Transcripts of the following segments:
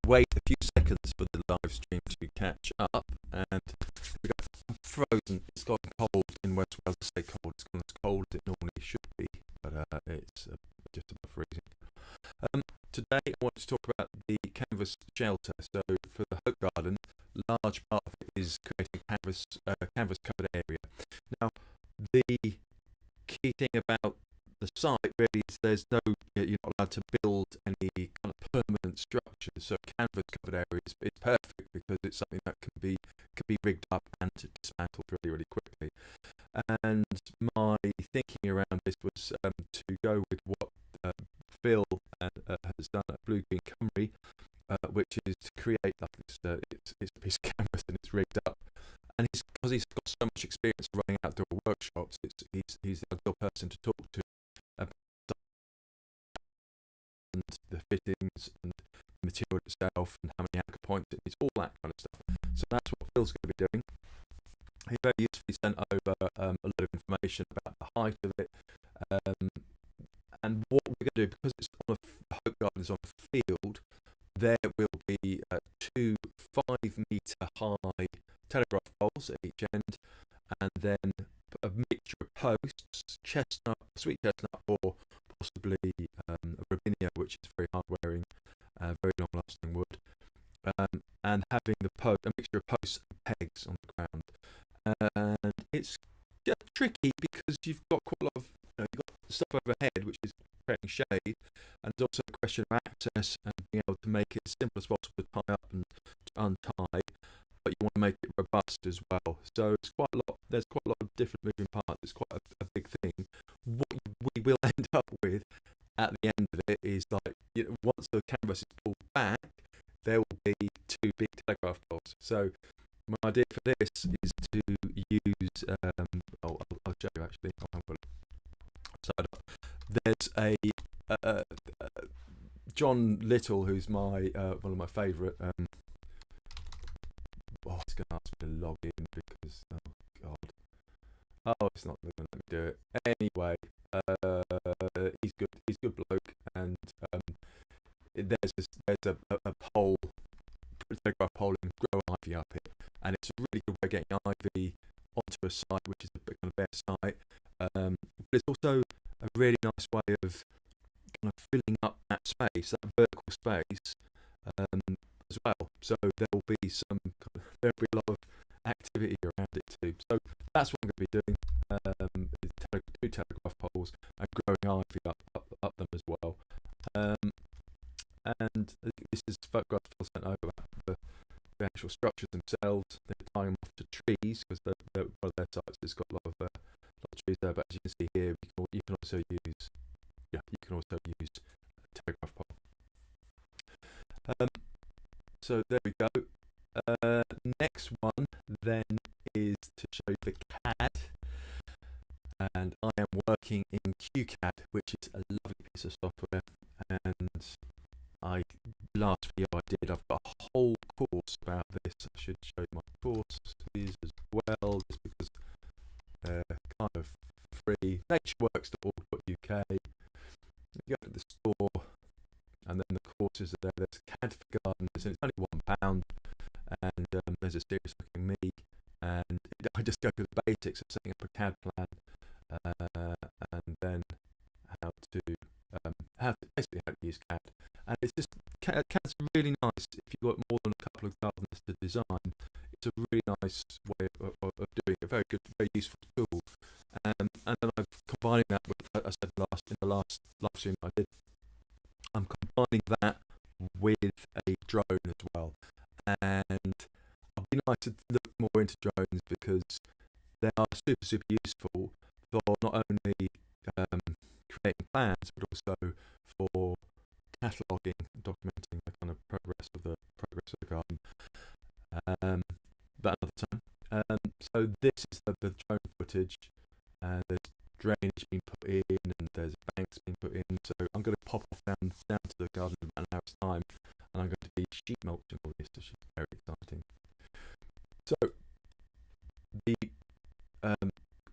wait a few seconds for the live stream to catch up, and we got frozen. It's gotten cold in West Wales. I say cold, it's gone as cold as it normally should be, but it's just above freezing. Today I want to talk about the canvas shelter. So for the Hope Garden, large part of it is creating canvas covered area. Now the key thing about the site really is you're not allowed to build any kind of permanent structures. So canvas covered area is perfect because it's something that can be rigged up and dismantled really quickly. And my thinking around this was to go with what Phil has done at Blue Green Cymru, which is to create like this. It's a piece of canvas and it's rigged up. And because he's got so much experience running outdoor workshops, he's the ideal person to talk to about and the fittings and the material itself and how many anchor points it needs, all that kind of stuff. So that's what Phil's going to be doing. He very usefully sent over a lot of information about the height of it, and what we're going to do, because it's on a Hope Garden is on a field. There will be 2 5-metre high telegraph poles at each end, and then a mixture of posts, sweet chestnut, or possibly robinia, which is very hard wearing, very long lasting wood, and having a mixture of posts and pegs on the ground. And it's tricky because you've got quite a lot of you've got stuff overhead which is creating shade, and there's also a question of access and being able to make it as simple as possible to tie up and to untie, but you want to make it robust as well. So it's quite a lot. There's quite a lot of different moving parts. It's quite a big thing. What we will end up with at the end of it is like once the canvas is pulled back, there will be 2 big telegraph poles. So my idea for this is to use. I'll show you actually. So there's a John Little, who's my one of my favourite. He's going to ask me to log in because it's not going to let me do it anyway. He's good. He's a good bloke, and there's a pole, telegraph pole, and grow ivy up it, and it's a really good way of getting ivy onto a site which is a bit kind of bare site. But it's also a really nice way of kind of filling up that space, that vertical space, as well. So there'll be a lot of activity around it too. So that's what I'm going to be doing. 2 telegraph poles and growing ivy up them as well. And this is photographs Phil sent over about the actual structures themselves. They're tying them off to trees because one of their sites has got a lot of trees there. But as you can see here, you can also use a telegraph pole. So there we go. Next one then is to show the CAD, and I am working in CAD, which is a lovely piece of software. And last video I did, I've got a whole course about this. I should show you my courses as well, just because they're kind of free. Natureworks.org.uk. You go to the store, and then the courses are there. There's CAD for gardeners, and it's only £1, and there's a serious looking me, and I just go through the basics of setting up a CAD plan, and then how to basically how to use CAD. And it's just CAD's really nice if you've got more than a couple of gardens to design. It's a really nice way of doing it. Very good, very useful tool. And then I'm combining that with, as I said in the last live stream I did, I'm combining that with a drone as well. And I'd be nice to look more into drones because they are super useful for not only creating plans but also for cataloguing and documenting the kind of progress of the garden. But another time. So this is the drone footage, and there's drainage being put in, and there's banks being put in. So I'm going to pop off down to the garden in about an hour's time, and I'm going to be sheep mulching all this, which is very exciting. So the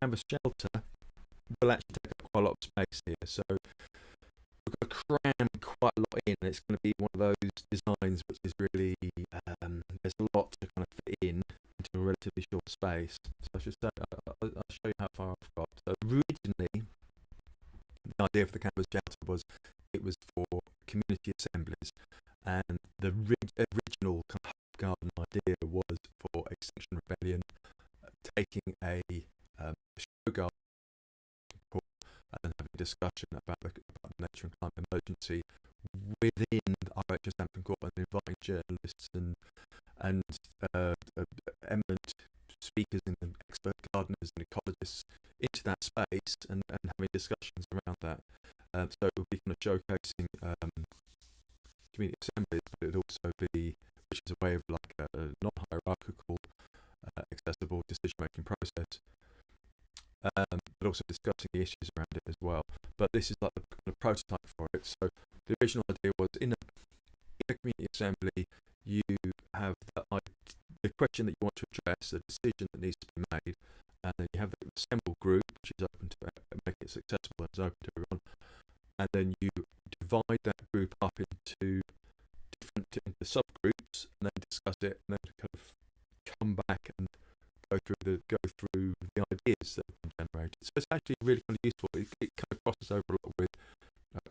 canvas shelter will actually take up quite a lot of space here. So we've got to cram quite a lot in, and it's going to be one of those designs which is really there's a lot to kind of fit in into a relatively short space. So I should say I'll show you how far I've got. So originally, the idea for the canvas shelter was it was for community assemblies, and the original kind of garden idea was for Extinction Rebellion taking a show garden and then having a discussion about the nature and climate emergency within RHS Hampton Court, and inviting journalists and eminent speakers and expert gardeners and ecologists into that space, and having discussions around that. So it will be kind of showcasing community assemblies, but it would also be, which is a way of like a non-hierarchical, accessible decision-making process. But also discussing the issues around it as well. But this is like the kind of prototype for it. So the original idea was in a community assembly, you have the question that you want to address, the decision that needs to be made, and then you have the assembled group, which is open to make it successful and is open to everyone, and then you divide that group up into subgroups, and then discuss it, and then kind of come back and go through the ideas that have been generated. So it's actually really kind of useful. It kind of crosses over a lot with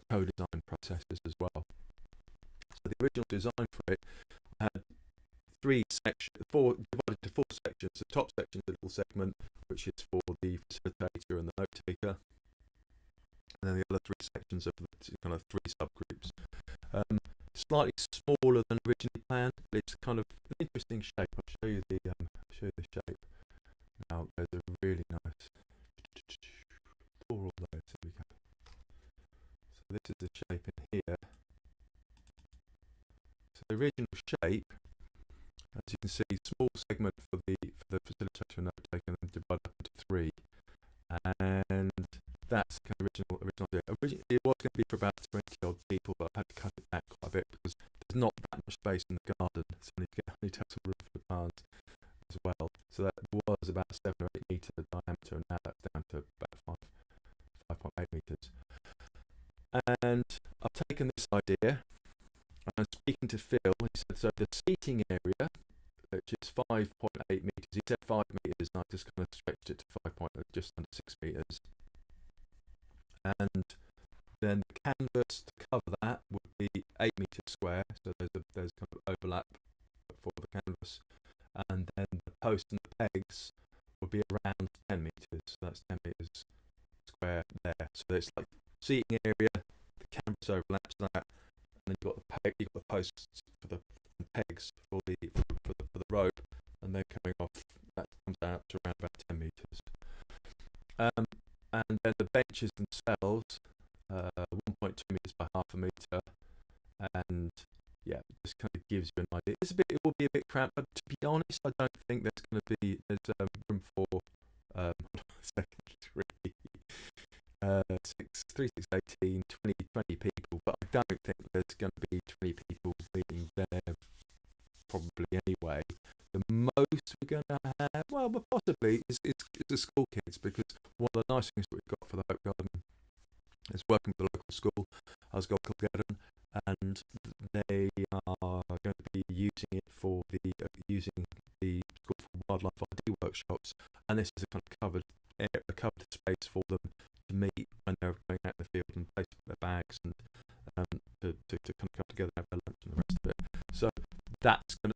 co-design processes as well. So the original design for it had divided into 4 sections. The top section is a little segment, which is for the facilitator and the note taker, and then the other 3 sections of the kind of 3 subgroups. Slightly smaller than originally planned, but it's kind of an interesting shape. I'll show you the shape. Now there's a really nice floral there. There we go. So this is the shape in here. So the original shape, as you can see, small segment for the facilitator note taker, and then divided up into 3. And that's the kind of original idea. Originally, it was going to be for about 20 odd people, but I had to cut it back quite a bit because there's not that much space in the garden, so I need to have some room for the plants as well. So that was about 7 or 8 metre diameter, and now that's down to about 5.8 metres. And I've taken this idea, and I'm speaking to Phil. He said, so the seating area, which is 5.8 metres, he said 5 metres, and I just kind of stretched it to 5. Just under 6 metres. And then the canvas to cover that would be 8 metres square, so there's kind of overlap for the canvas, and then the post and the pegs would be around 10 metres, so that's 10 metres square there. So it's like seating area, the canvas overlaps that, and then you've got the posts for the pegs for the rope, and then coming off that comes out to around about 10 metres. And then the benches themselves, 1.2 metres by half a metre, and yeah, it just kind of gives you an idea. It will be a bit cramped, but to be honest, I don't think there's going to be room for 18, 20 people, but I don't think there's going to be 20 people being there probably anyway. The most we're going to have, well, but possibly is the school kids, because one of the nice things that we've got for the Hope Garden is working with the local school, Asgard Garden, and they are going to be using it for using the School for Wildlife ID workshops, and this is a kind of covered space for them to meet when they're going out in the field and place their bags and to kind of come together and have their lunch and the rest of it. So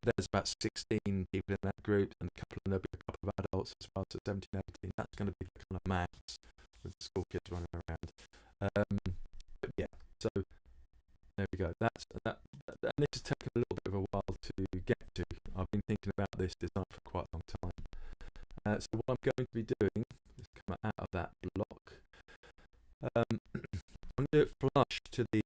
there's about 16 people in that group, and there'll be a couple of adults as well, so 17, 18. That's going to be the kind of max with the school kids running around. But yeah, so there we go. That's that, and this has taken a little bit of a while to get to. I've been thinking about this design for quite a long time. So what I'm going to be doing is come out of that block. I'm going to do it flush to the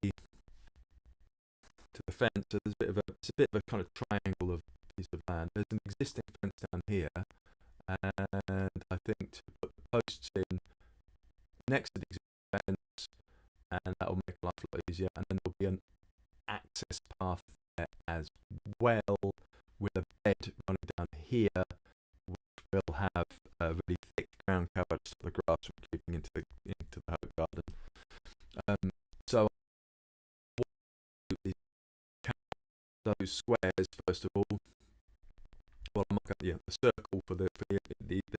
fence. So it's a bit of a kind of triangle of piece of land. There's an existing fence down here, and I think to put the posts in next to the existing fence, and that will make life a lot easier. And then there'll be an access path there as well, with a bed running down here, which will have a really thick ground cover to stop the grass from creeping into the Hope Garden. So those squares first of all. Well, I'll mark out the circle for the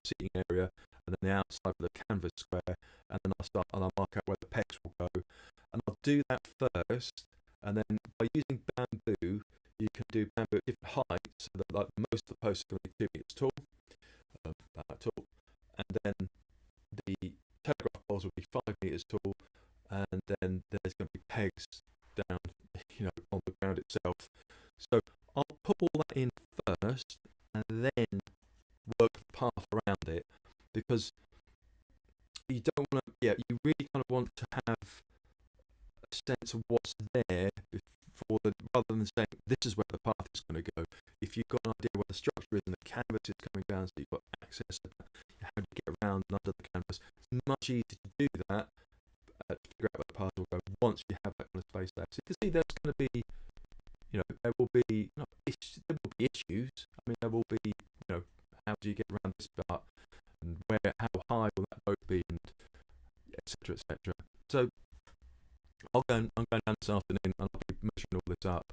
sitting area, and then the outside of the canvas square, and then I'll mark out where the pegs will go, and I'll do that first, and then by using bamboo, you can do bamboo at different heights, so that like most of the posts are going to be 2 meters tall, about that tall, and then the telegraph poles will be 5 meters tall, and then there's going to be pegs down, on the ground itself. So I'll put all that in first, and then work the path around it, because you don't want to. Yeah, you really kind of want to have a sense of what's there before rather than saying this is where the path is going to go. If you've got an idea where the structure is and the canvas is coming down, so you've got access to how to get around under the canvas, it's much easier to do that. To figure out where the path will go once you have that kind of space there. So you can see there's going to be, there will be issues. I mean, there will be, how do you get around this part, and how high will that boat be, and etc. etc. So I'm going down this afternoon and I'll be measuring all this up.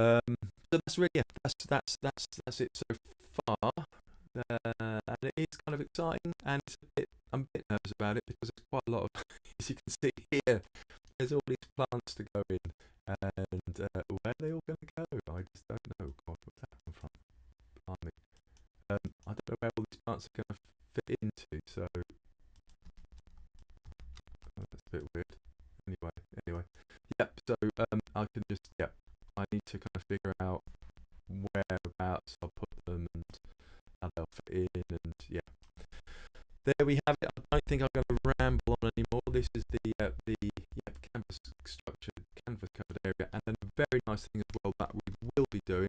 So that's really that's it so far. And it is kind of exciting, and I'm a bit nervous about it because there's quite a lot of, as you can see here, there's all these plants to go in, and where are they all going to go? I just don't know. God, where's that come from? Behind me. I don't know where all these plants are going to fit into, so that's a bit weird. Anyway, so I can just, I need to kind of figure out whereabouts I'll put them and how they'll fit in, and there we have it. I don't think I'm going to ramble on anymore. This is the canvas structured, canvas covered area, and then a very nice thing as well that we will be doing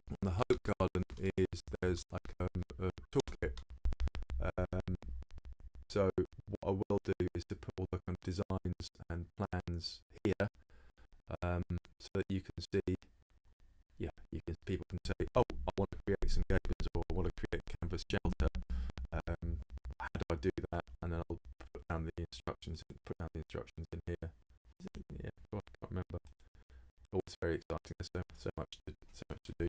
on the Hope Garden is there's like a toolkit. So what I will do is to put all the kind of designs and plans here, so that you can see. People can say, oh, I want to create some gables, or I want to create a canvas shelter. How do I do that? And then I'll put down the instructions in here. Yeah, I can't remember. Oh, it's very exciting. There's so much to do.